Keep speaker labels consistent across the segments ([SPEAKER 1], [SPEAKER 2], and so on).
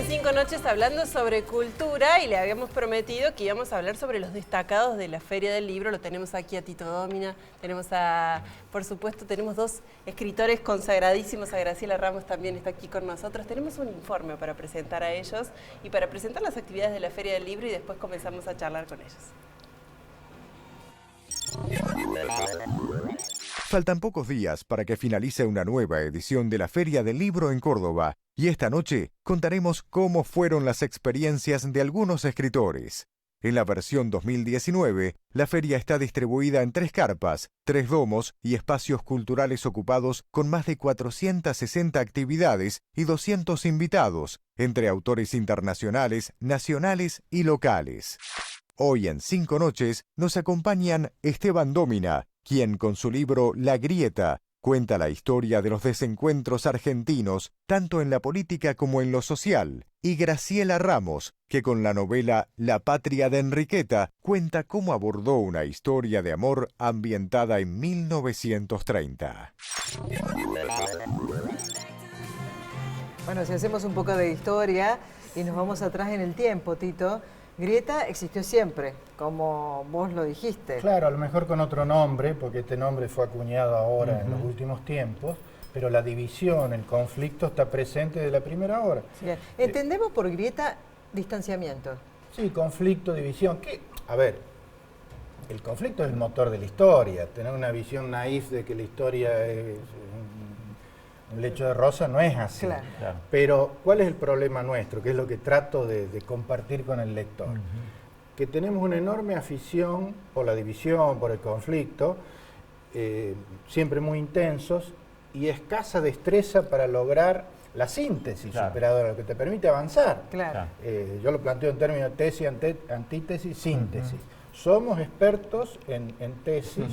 [SPEAKER 1] 5 noches hablando sobre cultura y le habíamos prometido que íbamos a hablar sobre los destacados de la Feria del Libro. Lo tenemos aquí a Tito Dómina, tenemos por supuesto, tenemos dos escritores consagradísimos, a Graciela Ramos también está aquí con nosotros. Tenemos un informe para presentar a ellos y para presentar las actividades de la Feria del Libro y después comenzamos a charlar con ellos.
[SPEAKER 2] Faltan pocos días para que finalice una nueva edición de la Feria del Libro en Córdoba y esta noche contaremos cómo fueron las experiencias de algunos escritores. En la versión 2019, la feria está distribuida en 3 carpas, 3 domos y espacios culturales ocupados con más de 460 actividades y 200 invitados, entre autores internacionales, nacionales y locales. Hoy en 5 noches nos acompañan Esteban Dómina, quien con su libro La Grieta cuenta la historia de los desencuentros argentinos, tanto en la política como en lo social, y Graciela Ramos, que con la novela La Patria de Enriqueta cuenta cómo abordó una historia de amor ambientada en 1930.
[SPEAKER 3] Bueno, si hacemos un poco de historia y nos vamos atrás en el tiempo, Tito, Grieta existió siempre, como vos lo dijiste.
[SPEAKER 4] Claro, a lo mejor con otro nombre, porque este nombre fue acuñado ahora en los últimos tiempos, pero la división, el conflicto está presente desde la primera hora.
[SPEAKER 3] Bien. Entendemos por Grieta distanciamiento.
[SPEAKER 4] Sí, conflicto, división. A ver, el conflicto es el motor de la historia. Tener una visión naif de que la historia es un lecho de rosa no es así.
[SPEAKER 3] Claro.
[SPEAKER 4] Pero, ¿cuál es el problema nuestro? Que es lo que trato de compartir con el lector. Que tenemos una enorme afición por la división, por el conflicto, siempre muy intensos, y escasa destreza para lograr la síntesis superadora, lo que te permite avanzar.
[SPEAKER 3] Claro.
[SPEAKER 4] Yo lo planteo en términos de tesis, antítesis, síntesis. Somos expertos en tesis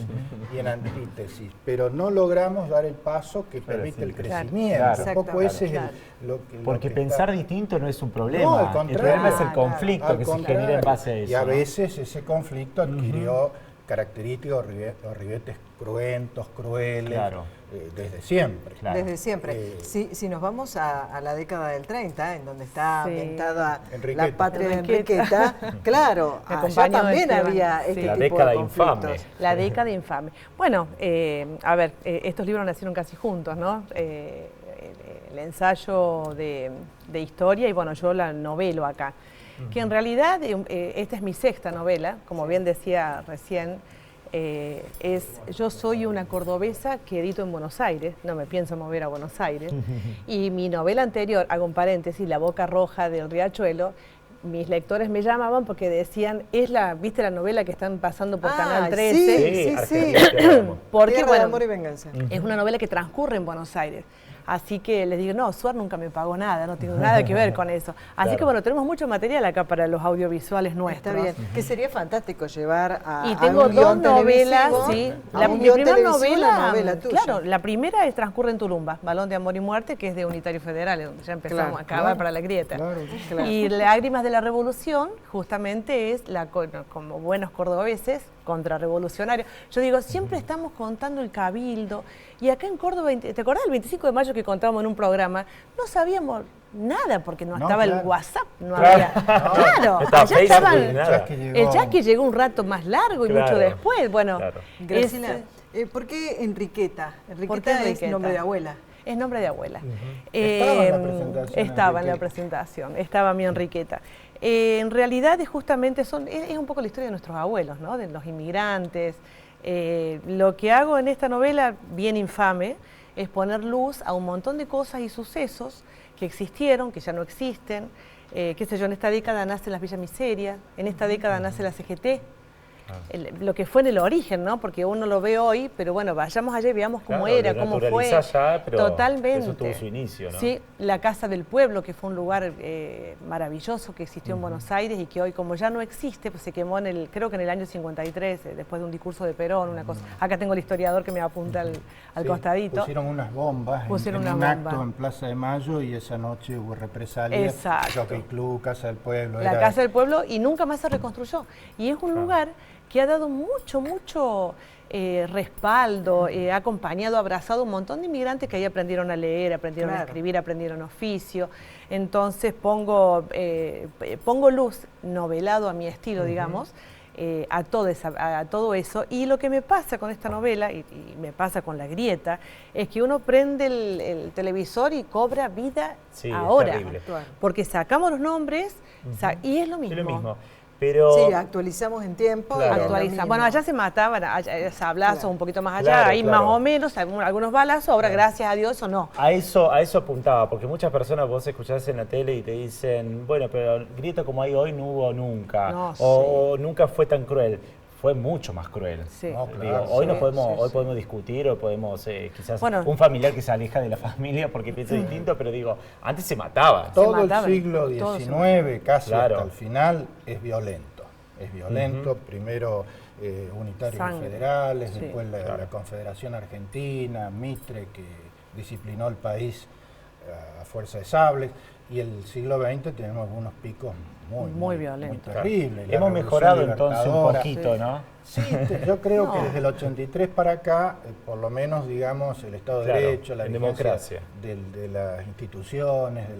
[SPEAKER 4] y en antítesis, pero no logramos dar el paso que permite el crecimiento.
[SPEAKER 5] Claro.
[SPEAKER 4] Un poco ese es
[SPEAKER 5] Porque pensar distinto no es un problema.
[SPEAKER 4] No, al contrario.
[SPEAKER 5] El problema es el conflicto
[SPEAKER 4] Al
[SPEAKER 5] que se
[SPEAKER 4] contrario.
[SPEAKER 5] genera en base a eso.
[SPEAKER 4] Y a veces ese conflicto adquirió características o ribetes cruentos, crueles, desde siempre.
[SPEAKER 3] Claro. Desde siempre. Si nos vamos a la década del 30, en donde está ambientada La Patria de Enriqueta, claro, allá también había este
[SPEAKER 5] la
[SPEAKER 3] tipo
[SPEAKER 5] década
[SPEAKER 3] de conflictos.
[SPEAKER 5] infame.
[SPEAKER 1] La década infame. Bueno, a ver, estos libros nacieron casi juntos, ¿no? El ensayo de historia y bueno, yo la novelo acá. Que en realidad, esta es mi 6ª novela, como bien decía recién, yo soy una cordobesa que edito en Buenos Aires, no me pienso mover a Buenos Aires, y mi novela anterior, hago un paréntesis, La Boca Roja del Riachuelo, mis lectores me llamaban porque decían, ¿viste la novela que están pasando por Canal 13?
[SPEAKER 3] Sí.
[SPEAKER 1] Porque,
[SPEAKER 3] Tierra de Amor y Venganza.
[SPEAKER 1] Es una novela que transcurre en Buenos Aires. Así que les digo, no, Suar nunca me pagó nada, no tengo nada que ver con eso. Así que bueno, tenemos mucho material acá para los audiovisuales nuestros.
[SPEAKER 3] Está bien, que sería fantástico llevar a
[SPEAKER 1] y tengo 2 novelas, sí. Mi primera novela,
[SPEAKER 3] tuya.
[SPEAKER 1] claro, la primera transcurre en Tulumba, Balón de Amor y Muerte, que es de Unitario Federal, donde ya empezamos a acabar para la grieta.
[SPEAKER 3] Claro.
[SPEAKER 1] Y Lágrimas de la Revolución, justamente es, como buenos cordobeses, contrarrevolucionarios. Yo digo, siempre estamos contando el cabildo, y acá en Córdoba, ¿te acordás del 25 de mayo que contábamos en un programa? No sabíamos nada porque no estaba el WhatsApp, no había. Claro, allá estaban. El Jackie llegó un rato más largo y mucho después. Bueno,
[SPEAKER 3] Graciela, ¿por qué Enriqueta? Enriqueta es nombre de abuela.
[SPEAKER 1] Es nombre de abuela.
[SPEAKER 4] Estaba en la presentación.
[SPEAKER 1] Estaba en la presentación, estaba mi Enriqueta. En realidad es justamente es un poco la historia de nuestros abuelos, ¿no? De los inmigrantes. Lo que hago en esta novela, bien infame, es poner luz a un montón de cosas y sucesos que existieron, que ya no existen. Qué sé yo, en esta década nace las Villas Miserias, en esta década nace la CGT. Lo que fue en el origen, ¿no? Porque uno lo ve hoy, pero bueno, vayamos allá y veamos cómo era, cómo fue.
[SPEAKER 5] Ya, pero
[SPEAKER 1] totalmente.
[SPEAKER 5] Eso tuvo su inicio, ¿no?
[SPEAKER 1] Sí, la Casa del Pueblo, que fue un lugar maravilloso que existió en Buenos Aires y que hoy, como ya no existe, pues se quemó creo que en el año 53, después de un discurso de Perón, una cosa. Acá tengo el historiador que me apunta al costadito.
[SPEAKER 4] Pusieron unas bombas en un acto en Plaza de Mayo y esa noche hubo represalias. Jockey Club, Casa del Pueblo.
[SPEAKER 1] La Casa del Pueblo y nunca más se reconstruyó. Y es un lugar que ha dado mucho respaldo, acompañado, abrazado un montón de inmigrantes que ahí aprendieron a leer, aprendieron a escribir, aprendieron oficio. Entonces pongo luz, novelado a mi estilo, digamos, a todo eso. Y lo que me pasa con esta novela, y me pasa con La Grieta, es que uno prende el televisor y cobra vida ahora. Porque sacamos los nombres y es lo mismo.
[SPEAKER 5] Es lo mismo. Pero...
[SPEAKER 3] Sí, actualizamos en tiempo.
[SPEAKER 5] Claro.
[SPEAKER 1] Bueno, allá se mataban, sablazos un poquito más allá, ahí más o menos, algunos balazos, ahora gracias a Dios eso no.
[SPEAKER 5] A eso apuntaba, porque muchas personas vos escuchás en la tele y te dicen, bueno, pero Grieta como hay hoy no hubo nunca,
[SPEAKER 1] no,
[SPEAKER 5] o nunca fue tan cruel. Fue mucho más cruel.
[SPEAKER 1] Sí.
[SPEAKER 5] No, claro. Hoy podemos discutir, o podemos quizás un familiar que se aleja de la familia porque piensa distinto, pero digo, antes se mataba.
[SPEAKER 4] Todo el siglo XIX, casi hasta el final, es violento. Es violento, primero unitarios y federales, después la Confederación Argentina, Mitre, que disciplinó el país a fuerza de sables, y el siglo XX tenemos algunos picos muy violentos. Muy terribles.
[SPEAKER 5] Hemos mejorado entonces un poquito, ¿no?
[SPEAKER 4] Sí, yo creo que desde el 83 para acá, por lo menos, digamos, el Estado de Derecho, la democracia de las instituciones, de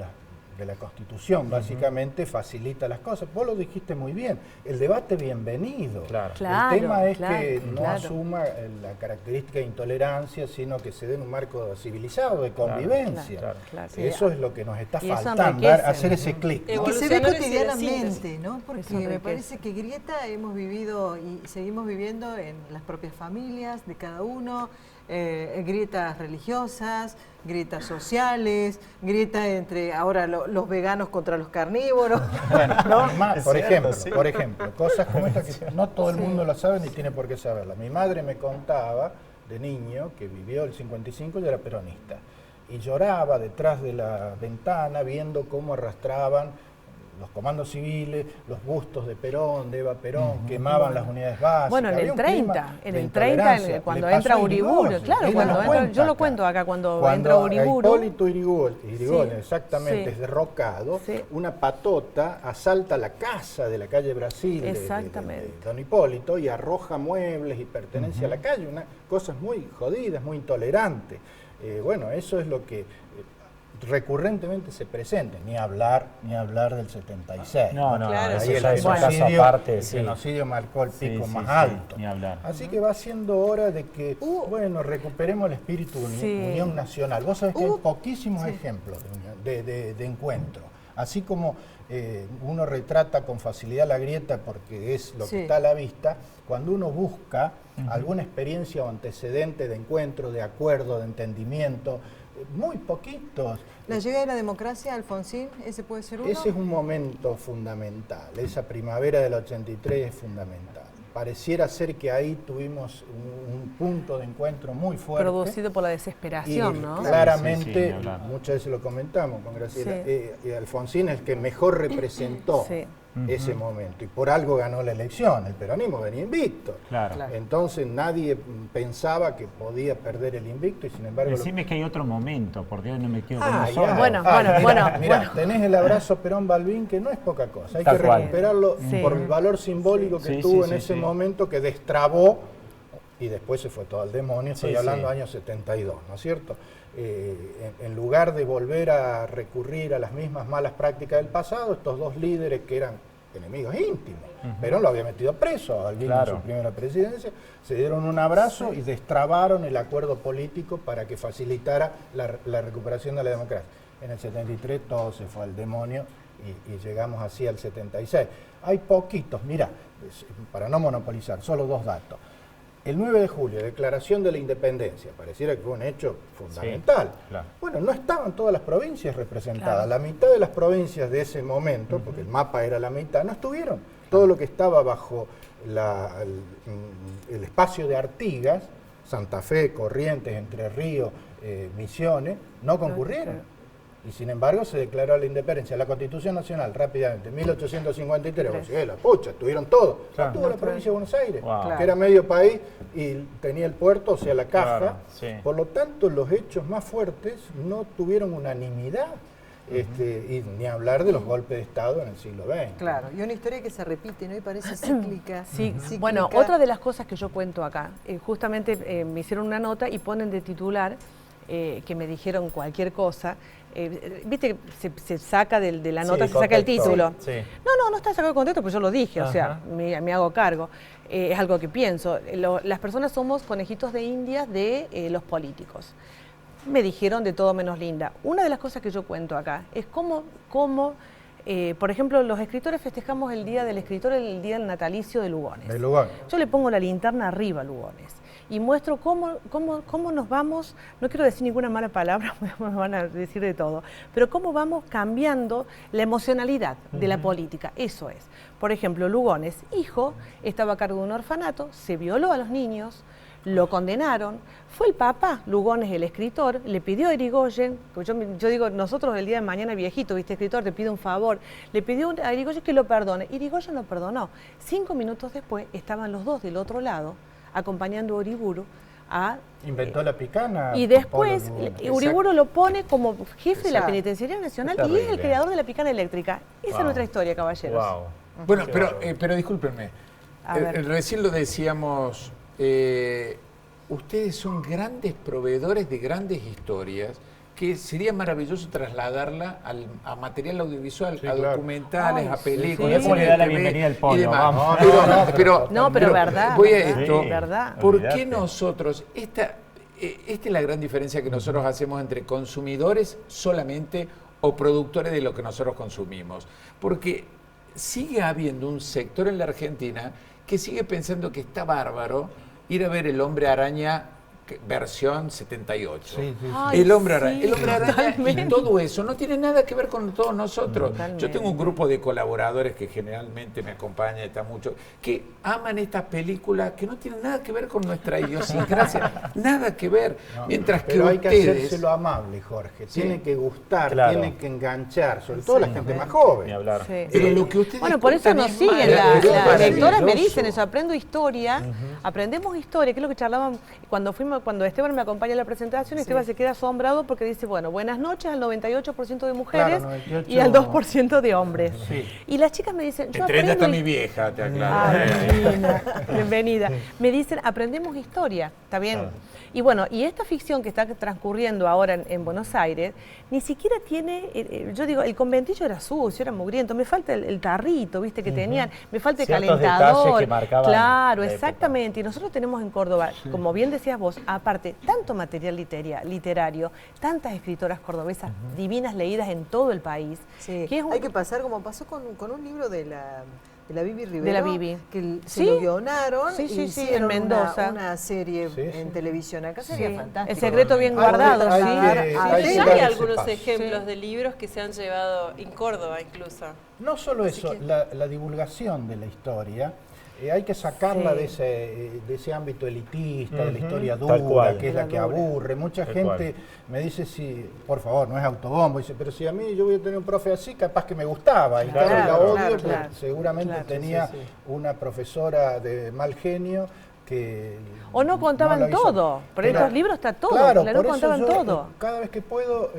[SPEAKER 4] la Constitución, básicamente facilita las cosas. Vos lo dijiste muy bien, el debate bienvenido. El tema es que no asuma la característica de intolerancia, sino que se dé en un marco civilizado, de convivencia. Eso es lo que nos está faltando, hacer ese clic.
[SPEAKER 3] Y que se ve cotidianamente, ¿no? Porque me parece que Grieta hemos vivido y seguimos viviendo en las propias familias de cada uno, grietas religiosas, grietas sociales, grieta entre ahora los veganos contra los carnívoros.
[SPEAKER 4] Bueno, ¿no? Por ejemplo, cosas como estas que no todo el mundo lo sabe ni tiene por qué saberla. Mi madre me contaba de niño que vivió el 55 y era peronista, y lloraba detrás de la ventana viendo cómo arrastraban los comandos civiles, los bustos de Perón, de Eva Perón, quemaban las unidades básicas.
[SPEAKER 1] Bueno, en el 30, cuando entra Uriburu, yo lo cuento acá, cuando entra Uriburu.
[SPEAKER 4] Hipólito Yrigoyen, exactamente, es derrocado, una patota asalta la casa de la calle Brasil de don Hipólito y arroja muebles y pertenencia a la calle, cosas muy jodidas, muy intolerantes. Bueno, eso es lo que recurrentemente se presenta, ni hablar del 76.
[SPEAKER 5] Ahí el
[SPEAKER 4] genocidio marcó el pico más alto.
[SPEAKER 5] Ni hablar.
[SPEAKER 4] Así que va siendo hora de que, recuperemos el espíritu de unión nacional. Vos sabés que hay poquísimos ejemplos de encuentro. Así como uno retrata con facilidad La Grieta porque es lo que está a la vista, cuando uno busca alguna experiencia o antecedente de encuentro, de acuerdo, de entendimiento, muy poquitos.
[SPEAKER 3] La llegada de la democracia, Alfonsín, ¿ese puede ser uno?
[SPEAKER 4] Ese es un momento fundamental, esa primavera del 83 es fundamental. Pareciera ser que ahí tuvimos un punto de encuentro muy fuerte.
[SPEAKER 1] Producido por la desesperación, ¿no?
[SPEAKER 4] Claramente, muchas veces lo comentamos con Graciela, Alfonsín es el que mejor representó ese momento, y por algo ganó la elección. El peronismo venía invicto. Entonces nadie pensaba que podía perder el invicto, y sin embargo...
[SPEAKER 5] Decime que hay otro momento, por Dios, no me quedo
[SPEAKER 4] Mirá, tenés el abrazo Perón-Balbín, que no es poca cosa, hay que recuperarlo por el valor simbólico que tuvo en ese momento, que destrabó, y después se fue todo al demonio. Estoy hablando años 72, ¿no es cierto? En lugar de volver a recurrir a las mismas malas prácticas del pasado, estos dos líderes que eran enemigos íntimos, Perón lo había metido preso al en su primera presidencia, se dieron un abrazo y destrabaron el acuerdo político para que facilitara la recuperación de la democracia. En el 73 todo se fue al demonio y llegamos así al 76. Hay poquitos, mirá, para no monopolizar, solo dos datos. El 9 de julio, declaración de la independencia, pareciera que fue un hecho fundamental. Bueno, no estaban todas las provincias representadas. La mitad de las provincias de ese momento, porque el mapa era la mitad, no estuvieron. Todo lo que estaba bajo el espacio de Artigas, Santa Fe, Corrientes, Entre Ríos, Misiones, no concurrieron. Y sin embargo se declaró la independencia. La Constitución Nacional, rápidamente, 1853, la pucha, estuvieron todos. No tuvo la provincia de Buenos Aires, que era medio país y tenía el puerto, o sea, la caja. Por lo tanto, los hechos más fuertes no tuvieron unanimidad. y ni hablar de los golpes de Estado en el siglo XX.
[SPEAKER 3] Claro, y una historia que se repite, ¿no? Y parece cíclica.
[SPEAKER 1] Sí,
[SPEAKER 3] cíclica.
[SPEAKER 1] Bueno, otra de las cosas que yo cuento acá, justamente me hicieron una nota y ponen de titular que me dijeron cualquier cosa. Viste que se saca de la nota, se saca el título.
[SPEAKER 5] Sí.
[SPEAKER 1] No está sacado de contexto, pues yo lo dije, o sea, me hago cargo. Es algo que pienso. Las personas somos conejitos de indias de los políticos. Me dijeron de todo menos linda. Una de las cosas que yo cuento acá es cómo por ejemplo, los escritores festejamos el Día del Escritor, el Día del Natalicio de Lugones.
[SPEAKER 4] De Lugones.
[SPEAKER 1] Yo le pongo la linterna arriba a Lugones y muestro cómo nos vamos, no quiero decir ninguna mala palabra, me van a decir de todo, pero cómo vamos cambiando la emocionalidad de la política. Eso es. Por ejemplo, Lugones, hijo, estaba a cargo de un orfanato, se violó a los niños, lo condenaron, fue el papá, Lugones, el escritor, le pidió a Irigoyen, yo digo, nosotros el día de mañana viejito, viste, escritor, te pido un favor, le pidió a Irigoyen que lo perdone, Irigoyen lo perdonó. 5 minutos después estaban los dos del otro lado, acompañando a Uriburu a...
[SPEAKER 4] Inventó la picana.
[SPEAKER 1] Y después Uriburu lo pone como jefe de la Penitenciaría Nacional y es el creador de la picana eléctrica. Esa es nuestra historia, caballeros.
[SPEAKER 6] Wow. Bueno, pero discúlpenme, recién lo decíamos... ustedes son grandes proveedores de grandes historias que sería maravilloso trasladarla a material audiovisual, a documentales, a películas.
[SPEAKER 5] ¿Cómo le da la bienvenida al pollo? Vamos.
[SPEAKER 1] Pero verdad.
[SPEAKER 6] Voy a esto.
[SPEAKER 1] ¿Verdad?
[SPEAKER 6] ¿Por qué nosotros, esta es la gran diferencia que nosotros hacemos entre consumidores solamente o productores de lo que nosotros consumimos? Porque sigue habiendo un sector en la Argentina que sigue pensando que está bárbaro ir a ver El Hombre Araña versión 78.
[SPEAKER 1] Ay,
[SPEAKER 6] el Hombre Araña
[SPEAKER 1] totalmente.
[SPEAKER 6] y todo eso no tiene nada que ver con todos nosotros.
[SPEAKER 1] Totalmente.
[SPEAKER 6] Yo tengo un grupo de colaboradores que generalmente me acompañan, está mucho, que aman estas películas que no tienen nada que ver con nuestra idiosincrasia, nada que ver. Mientras
[SPEAKER 4] pero
[SPEAKER 6] que
[SPEAKER 4] hay
[SPEAKER 6] ustedes...
[SPEAKER 4] que hacérselo amable, Jorge. Tiene que gustar, tiene que enganchar, sobre todo la gente más
[SPEAKER 5] Ni
[SPEAKER 4] joven.
[SPEAKER 5] hablar.
[SPEAKER 1] Sí.
[SPEAKER 6] Pero lo que ustedes
[SPEAKER 1] bueno, por eso nos siguen las lectoras, me dicen eso, aprendo historia, aprendemos historia, que es lo que charlaban cuando Esteban me acompaña en la presentación. Esteban se queda asombrado porque dice, bueno, buenas noches al 98% de mujeres, claro, 98... y al 2% de hombres. Sí. Y las chicas me dicen, yo
[SPEAKER 6] Entre ellas está
[SPEAKER 1] aprendo...
[SPEAKER 6] mi vieja, te aclaro.
[SPEAKER 1] Bienvenida. Me dicen, aprendemos historia, ¿está bien? Y bueno, y esta ficción que está transcurriendo ahora en Buenos Aires, ni siquiera tiene, yo digo, el conventillo era sucio, era mugriento, me falta el tarrito, viste, que tenían, me falta el calentador.
[SPEAKER 5] Que marcaban
[SPEAKER 1] claro, exactamente. Y nosotros tenemos en Córdoba, como bien decías vos, aparte, tanto material literario, tantas escritoras cordobesas divinas leídas en todo el país.
[SPEAKER 3] Sí.
[SPEAKER 1] Que
[SPEAKER 3] hay que pasar como pasó con un libro de la Bibi Rivero,
[SPEAKER 1] de la Bibi,
[SPEAKER 3] que se lo guionaron y hicieron
[SPEAKER 1] en Mendoza
[SPEAKER 3] una serie en televisión. Acá sería fantástico.
[SPEAKER 1] El secreto bien guardado,
[SPEAKER 7] hay algunos ejemplos de libros que se han llevado en Córdoba incluso.
[SPEAKER 4] No solo eso, la divulgación de la historia, hay que sacarla de ese ámbito elitista, de la historia dura, que es la que aburre. Mucha gente me dice, por favor, no es autobombo, dice, pero si a mí yo voy a tener un profe así, capaz que me gustaba. Y la odio, porque seguramente tenía una profesora de mal genio que...
[SPEAKER 1] O no contaban todo, pero en estos libros está todo,
[SPEAKER 4] claro,
[SPEAKER 1] no contaban todo.
[SPEAKER 4] Cada vez que puedo...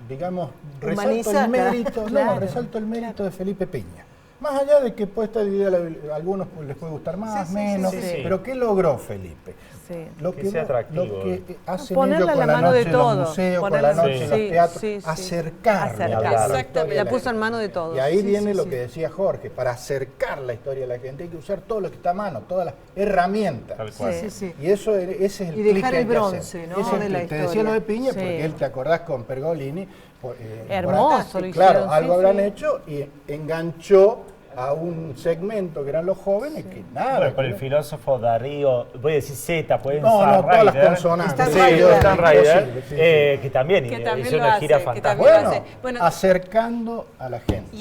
[SPEAKER 4] digamos, resalto el mérito de Felipe Piña. Más allá de que puesta idea a algunos les puede gustar más, menos, pero ¿qué logró Felipe? Lo que hacen ellos con la noche en los museos, con la noche en los teatros, acercar.
[SPEAKER 1] Exactamente, la puso en mano de todos.
[SPEAKER 4] Y ahí viene lo que decía Jorge, para acercar la historia a la gente hay que usar todo lo que está a mano, todas las herramientas. Y eso, ese es el clic
[SPEAKER 3] dejar el bronce, ¿no?
[SPEAKER 4] De la historia. Te decía lo de Piña, porque él, te acordás con Pergolini.
[SPEAKER 1] Hermoso lo hicieron.
[SPEAKER 4] Claro, algo habrán hecho y enganchó a un segmento que eran los jóvenes que nada.
[SPEAKER 5] Bueno, por el filósofo Darío, voy a decir Z, pueden
[SPEAKER 4] todas las consonantes.
[SPEAKER 5] Stan Ryder, que también hizo una gira fantástica.
[SPEAKER 4] Bueno, acercando a la gente.